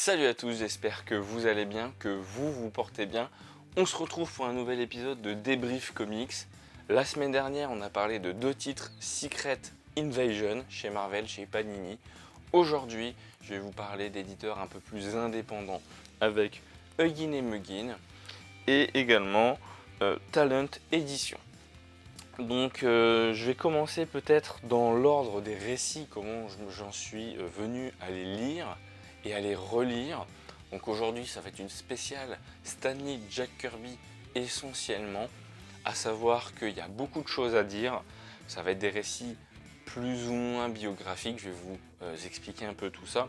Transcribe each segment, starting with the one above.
Salut à tous, j'espère que vous allez bien, que vous portez bien. On se retrouve pour un nouvel épisode de Débrief Comics. La semaine dernière, on a parlé de deux titres, Secret Invasion chez Marvel, chez Panini. Aujourd'hui, je vais vous parler d'éditeurs un peu plus indépendants avec Huggin et Muggin et également Talent Edition. Donc je vais commencer peut-être dans l'ordre des récits, comment j'en suis venu à les lire et à les relire. Donc aujourd'hui ça va être une spéciale Stan Lee, Jack Kirby essentiellement, à savoir qu'il y a beaucoup de choses à dire. Ça va être des récits plus ou moins biographiques, je vais vous expliquer un peu tout ça.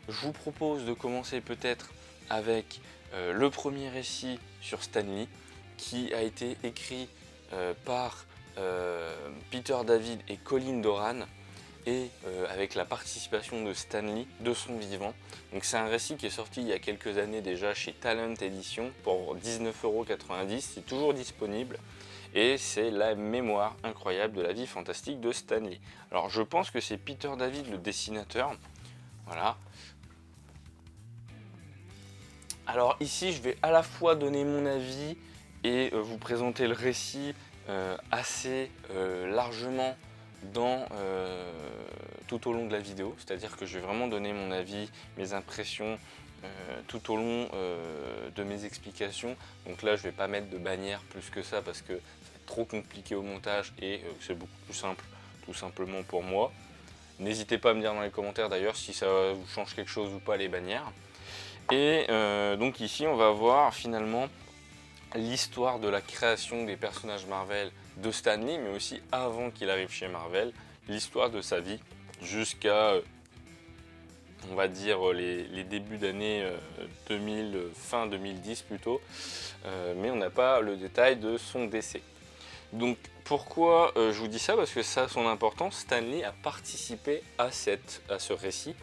Je vous propose de commencer peut-être avec le premier récit sur Stan Lee qui a été écrit par Peter David et Colin Doran et avec la participation de Stan Lee de son vivant. Donc c'est un récit qui est sorti il y a quelques années déjà chez Talent Edition pour 19,90 €, c'est toujours disponible et c'est la mémoire incroyable de la vie fantastique de Stan Lee. Alors je pense que c'est Peter David le dessinateur, voilà. Alors ici je vais à la fois donner mon avis et vous présenter le récit assez largement tout au long de la vidéo, c'est-à-dire que je vais vraiment donner mon avis, mes impressions tout au long de mes explications. Donc là je vais pas mettre de bannière plus que ça parce que ça va être trop compliqué au montage et c'est beaucoup plus simple tout simplement pour moi. N'hésitez pas à me dire dans les commentaires d'ailleurs si ça vous change quelque chose ou pas les bannières. Et donc ici on va voir finalement l'histoire de la création des personnages Marvel de Stan Lee, mais aussi avant qu'il arrive chez Marvel, l'histoire de sa vie jusqu'à, on va dire, les débuts d'année 2000, fin 2010 plutôt, mais on n'a pas le détail de son décès. Donc pourquoi je vous dis ça? Parce que ça a son importance. Stan Lee a participé à ce récit,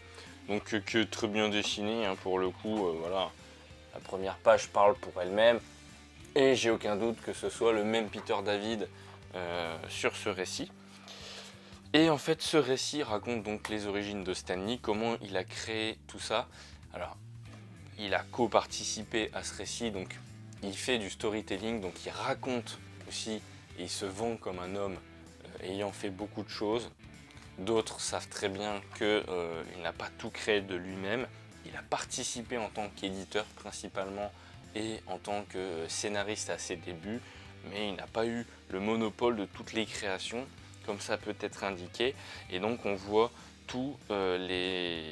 donc qui est très bien dessiné, hein, pour le coup, voilà. La première page parle pour elle-même. Et j'ai aucun doute que ce soit le même Peter David sur ce récit. Et en fait, ce récit raconte donc les origines de Stan Lee, comment il a créé tout ça. Alors, il a co-participé à ce récit, donc il fait du storytelling, donc il raconte aussi et il se vend comme un homme ayant fait beaucoup de choses. D'autres savent très bien qu'il n'a pas tout créé de lui-même. Il a participé en tant qu'éditeur principalement et en tant que scénariste à ses débuts, mais il n'a pas eu le monopole de toutes les créations, comme ça peut être indiqué. Et donc on voit tous les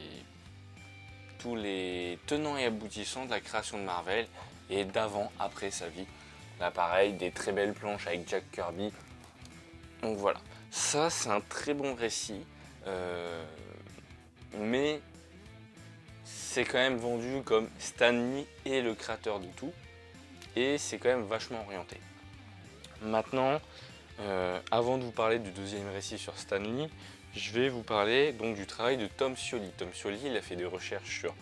tenants et aboutissants de la création de Marvel et d'avant, après sa vie. Là pareil, des très belles planches avec Jack Kirby. Donc voilà, ça c'est un très bon récit, mais c'est quand même vendu comme Stan Lee est le créateur de tout, et c'est quand même vachement orienté. Maintenant, avant de vous parler du deuxième récit sur Stan Lee, je vais vous parler donc du travail de Tom Scioli. Tom Scioli, il a fait des recherches sur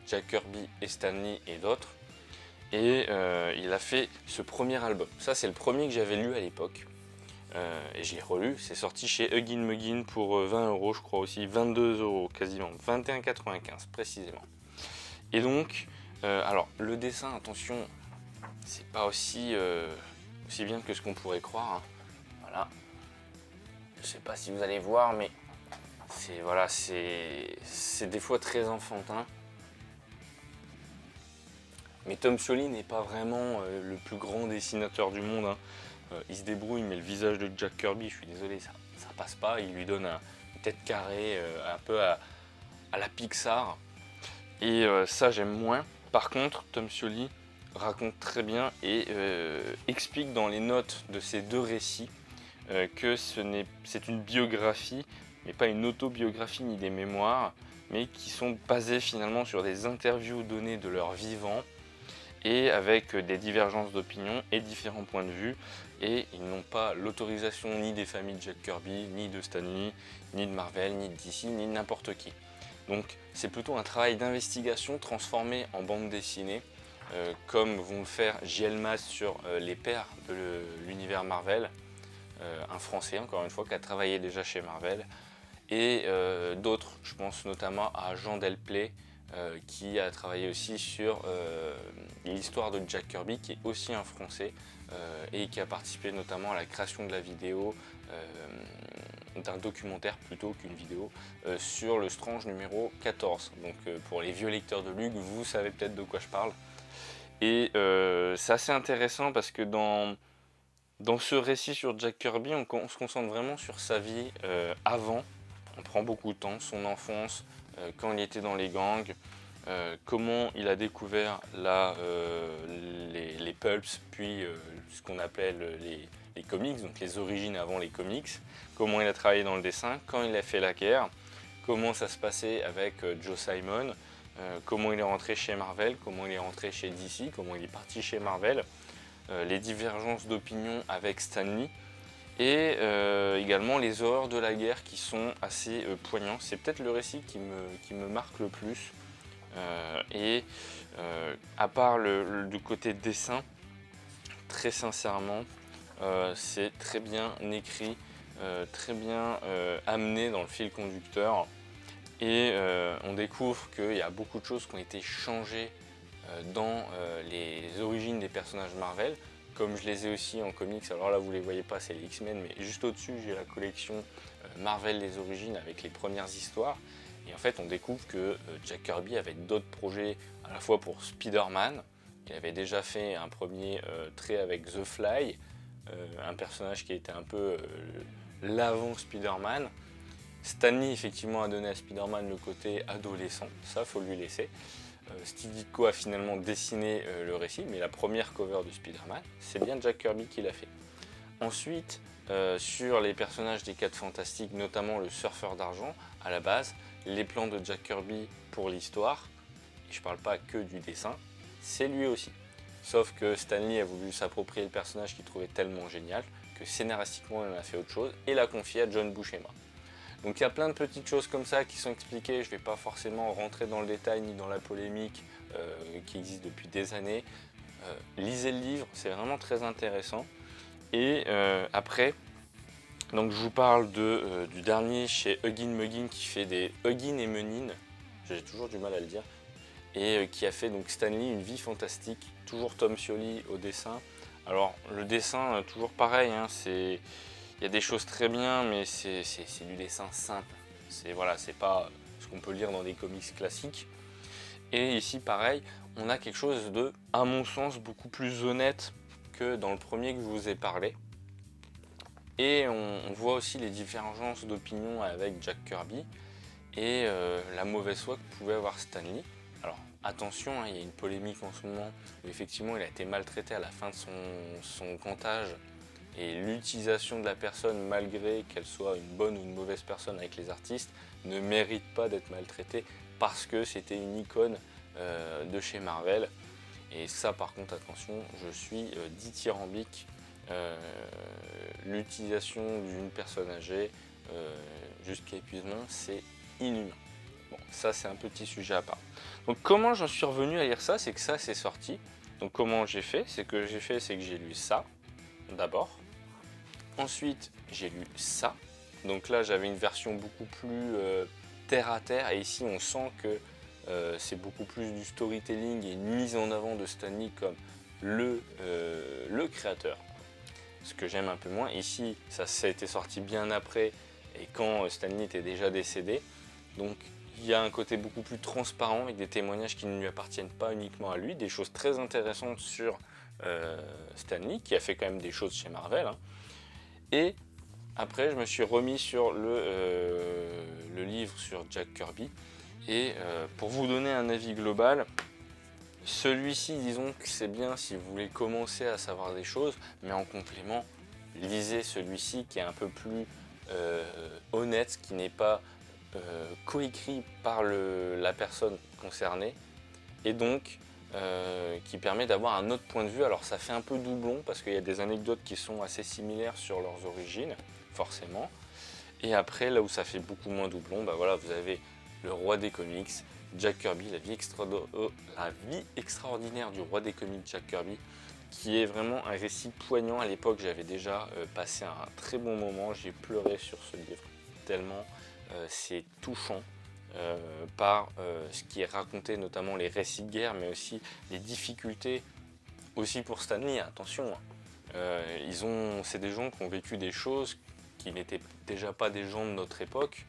Jack Kirby et Stan Lee et d'autres, et il a fait ce premier album. Ça c'est le premier que j'avais lu à l'époque. Et je l'ai relu, c'est sorti chez Huggin Muggin pour 20 € je crois aussi, 22 € quasiment, 21,95 précisément. Et donc, alors le dessin, attention, c'est pas aussi bien que ce qu'on pourrait croire, hein. Voilà, je sais pas si vous allez voir, mais c'est des fois très enfantin. Mais Tom Scioli n'est pas vraiment le plus grand dessinateur du monde, hein. Il se débrouille, mais le visage de Jack Kirby, je suis désolé, ça passe pas. Il lui donne une tête carrée, un peu à la Pixar. Et ça, j'aime moins. Par contre, Tom Scioli raconte très bien et explique dans les notes de ces deux récits que c'est une biographie, mais pas une autobiographie ni des mémoires, mais qui sont basées finalement sur des interviews données de leur vivant, et avec des divergences d'opinion et différents points de vue, et ils n'ont pas l'autorisation ni des familles de Jack Kirby, ni de Stan Lee, ni de Marvel, ni de DC, ni de n'importe qui. Donc c'est plutôt un travail d'investigation transformé en bande dessinée, comme vont le faire J.L. Mas sur les pères de l'univers Marvel, un Français encore une fois qui a travaillé déjà chez Marvel, et d'autres, je pense notamment à Jean Delplay, qui a travaillé aussi sur l'histoire de Jack Kirby, qui est aussi un Français, et qui a participé notamment à la création de la vidéo, d'un documentaire plutôt qu'une vidéo, sur le Strange numéro 14. Donc pour les vieux lecteurs de Lug, vous savez peut-être de quoi je parle. Et c'est assez intéressant parce que dans ce récit sur Jack Kirby, on se concentre vraiment sur sa vie avant. On prend beaucoup de temps, son enfance, quand il était dans les gangs, comment il a découvert les pulps, puis ce qu'on appelle les comics, donc les origines avant les comics, comment il a travaillé dans le dessin, quand il a fait la guerre, comment ça se passait avec Joe Simon, comment il est rentré chez Marvel, comment il est rentré chez DC, comment il est parti chez Marvel, les divergences d'opinion avec Stan Lee, et également les horreurs de la guerre qui sont assez poignants. C'est peut-être le récit qui me marque le plus. À part du côté dessin, très sincèrement, c'est très bien écrit, très bien amené dans le fil conducteur. Et on découvre qu'il y a beaucoup de choses qui ont été changées dans les origines des personnages Marvel. Comme je les ai aussi en comics, alors là vous les voyez pas, c'est les X-Men, mais juste au-dessus j'ai la collection Marvel les origines avec les premières histoires. Et en fait on découvre que Jack Kirby avait d'autres projets à la fois pour Spider-Man. Il avait déjà fait un premier trait avec The Fly, un personnage qui était un peu l'avant Spider-Man. Stan Lee effectivement a donné à Spider-Man le côté adolescent, ça faut lui laisser. Steve Ditko a finalement dessiné le récit, mais la première cover de Spider-Man, c'est bien Jack Kirby qui l'a fait. Ensuite, sur les personnages des 4 Fantastiques, notamment le surfeur d'argent, à la base, les plans de Jack Kirby pour l'histoire, et je parle pas que du dessin, c'est lui aussi. Sauf que Stan Lee a voulu s'approprier le personnage qu'il trouvait tellement génial que scénaristiquement il en a fait autre chose et l'a confié à John Buscema. Donc il y a plein de petites choses comme ça qui sont expliquées, je ne vais pas forcément rentrer dans le détail ni dans la polémique qui existe depuis des années. Lisez le livre, c'est vraiment très intéressant. Et après, donc je vous parle du dernier chez Huggin Muggin qui fait des Huggin et Menin, j'ai toujours du mal à le dire, et qui a fait donc Stan Lee, Une vie fantastique, toujours Tom Scioli au dessin. Alors le dessin, toujours pareil, hein, il y a des choses très bien, mais c'est du dessin simple. C'est pas ce qu'on peut lire dans des comics classiques. Et ici, pareil, on a quelque chose de, à mon sens, beaucoup plus honnête que dans le premier que je vous ai parlé. Et on voit aussi les divergences d'opinion avec Jack Kirby et la mauvaise foi que pouvait avoir Stan Lee. Alors attention, hein, il y a une polémique en ce moment où effectivement il a été maltraité à la fin de son grand âge. Et l'utilisation de la personne, malgré qu'elle soit une bonne ou une mauvaise personne avec les artistes, ne mérite pas d'être maltraitée parce que c'était une icône de chez Marvel. Et ça, par contre, attention, je suis dithyrambique. L'utilisation d'une personne âgée jusqu'à épuisement, c'est inhumain. Bon, ça, c'est un petit sujet à part. Donc, comment j'en suis revenu à lire ça? C'est que ça, c'est sorti. Donc, comment j'ai fait? C'est que j'ai lu ça, d'abord. Ensuite, j'ai lu ça. Donc là, j'avais une version beaucoup plus terre à terre. Et ici, on sent que c'est beaucoup plus du storytelling et une mise en avant de Stan Lee comme le créateur. Ce que j'aime un peu moins. Ici, ça a été sorti bien après et quand Stan Lee était déjà décédé. Donc, il y a un côté beaucoup plus transparent avec des témoignages qui ne lui appartiennent pas uniquement à lui. Des choses très intéressantes sur Stan Lee, qui a fait quand même des choses chez Marvel. Hein. Et après, je me suis remis sur le livre sur Jack Kirby. Et pour vous donner un avis global, celui-ci, disons que c'est bien si vous voulez commencer à savoir des choses, mais en complément, lisez celui-ci qui est un peu plus honnête, qui n'est pas coécrit par la personne concernée, et donc qui permet d'avoir un autre point de vue. Alors ça fait un peu doublon parce qu'il y a des anecdotes qui sont assez similaires sur leurs origines, forcément. Et après, là où ça fait beaucoup moins doublon, bah voilà, vous avez le roi des comics, Jack Kirby, la vie extraordinaire du roi des comics Jack Kirby, qui est vraiment un récit poignant. À l'époque, j'avais déjà passé un très bon moment, j'ai pleuré sur ce livre, tellement c'est touchant. par ce qui est raconté, notamment les récits de guerre, mais aussi les difficultés, aussi pour Stan Lee, attention. C'est des gens qui ont vécu des choses qui n'étaient déjà pas des gens de notre époque,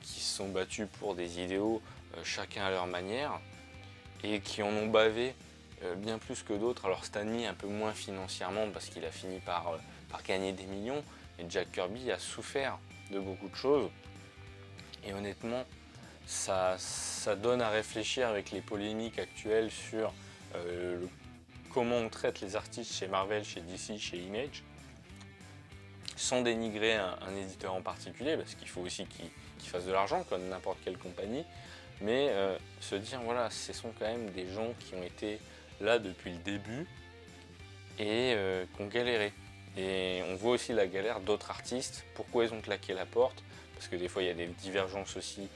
qui se sont battus pour des idéaux, chacun à leur manière, et qui en ont bavé bien plus que d'autres. Alors Stan Lee un peu moins financièrement parce qu'il a fini par gagner des millions, et Jack Kirby a souffert de beaucoup de choses. Et honnêtement, ça donne à réfléchir avec les polémiques actuelles sur comment on traite les artistes chez Marvel, chez DC, chez Image, sans dénigrer un éditeur en particulier, parce qu'il faut aussi qu'il fasse de l'argent comme n'importe quelle compagnie, mais se dire voilà, ce sont quand même des gens qui ont été là depuis le début et qui ont galéré. Et on voit aussi la galère d'autres artistes, pourquoi ils ont claqué la porte, parce que des fois il y a des divergences aussi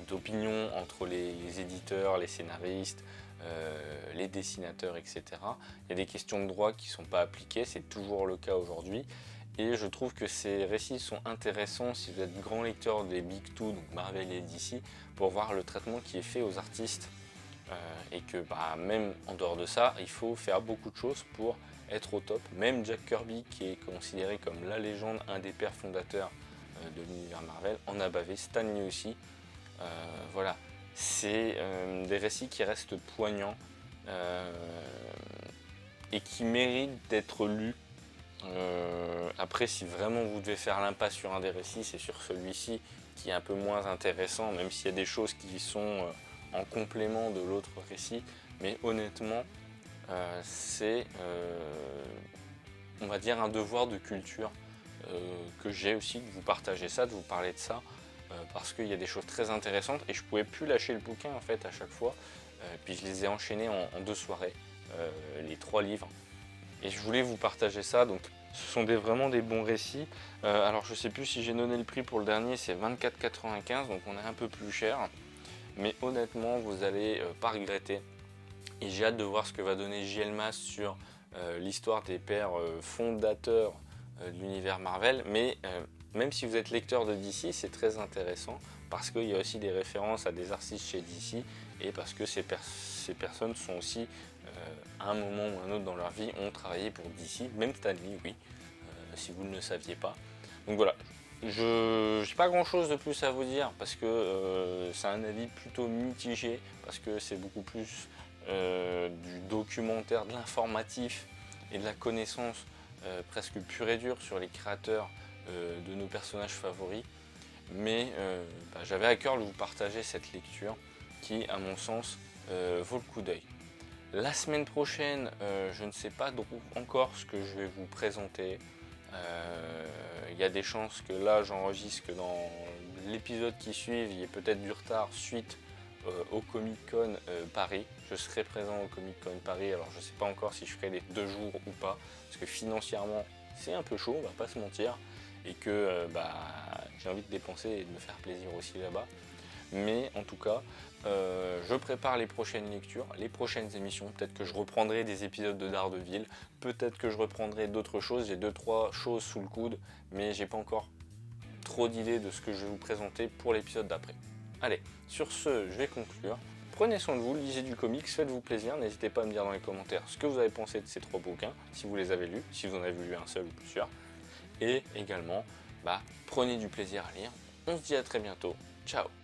d'opinion entre les éditeurs, les scénaristes, les dessinateurs, etc. Il y a des questions de droit qui ne sont pas appliquées, c'est toujours le cas aujourd'hui. Et je trouve que ces récits sont intéressants si vous êtes grand lecteur des Big Two, donc Marvel et DC, pour voir le traitement qui est fait aux artistes. Et que même en dehors de ça, il faut faire beaucoup de choses pour être au top. Même Jack Kirby, qui est considéré comme la légende, un des pères fondateurs de l'univers Marvel, en a bavé, Stan Lee aussi. Voilà, c'est des récits qui restent poignants et qui méritent d'être lus. Après, si vraiment vous devez faire l'impasse sur un des récits, c'est sur celui-ci qui est un peu moins intéressant, même s'il y a des choses qui sont en complément de l'autre récit. Mais honnêtement, c'est, on va dire, un devoir de culture que j'ai aussi de vous partager ça, de vous parler de ça, parce qu'il y a des choses très intéressantes et je pouvais plus lâcher le bouquin en fait à chaque fois. Puis je les ai enchaînés en 2 soirées, les 3 livres. Et je voulais vous partager ça, donc ce sont vraiment des bons récits. Alors je sais plus si j'ai donné le prix pour le dernier, c'est 24,95, donc on est un peu plus cher. Mais honnêtement, vous n'allez pas regretter. Et j'ai hâte de voir ce que va donner JL Mas sur l'histoire des pères fondateurs de l'univers Marvel. Mais même si vous êtes lecteur de DC, c'est très intéressant parce qu'il y a aussi des références à des artistes chez DC et parce que ces personnes sont aussi, à un moment ou un autre dans leur vie, ont travaillé pour DC, même Stan Lee, oui, si vous ne le saviez pas. Donc voilà, je n'ai pas grand chose de plus à vous dire parce que c'est un avis plutôt mitigé, parce que c'est beaucoup plus du documentaire, de l'informatif et de la connaissance presque pure et dure sur les créateurs de nos personnages favoris. Mais j'avais à cœur de vous partager cette lecture qui, à mon sens, vaut le coup d'œil. La semaine prochaine, je ne sais pas encore ce que je vais vous présenter. Il y a des chances que là j'enregistre que dans l'épisode qui suit, il y ait peut-être du retard suite au Comic Con Paris. Je serai présent au Comic Con Paris, alors je ne sais pas encore si je ferai les 2 jours ou pas, parce que financièrement c'est un peu chaud, on va pas se mentir, et que j'ai envie de dépenser et de me faire plaisir aussi là-bas. Mais en tout cas, je prépare les prochaines lectures, les prochaines émissions. Peut-être que je reprendrai des épisodes de Daredevil, peut-être que je reprendrai d'autres choses. J'ai 2-3 choses sous le coude, mais j'ai pas encore trop d'idées de ce que je vais vous présenter pour l'épisode d'après. Allez, sur ce, je vais conclure. Prenez soin de vous, lisez du comics, faites-vous plaisir. N'hésitez pas à me dire dans les commentaires ce que vous avez pensé de ces 3 bouquins, si vous les avez lus, si vous en avez lu un seul ou plusieurs. Et également, prenez du plaisir à lire. On se dit à très bientôt. Ciao!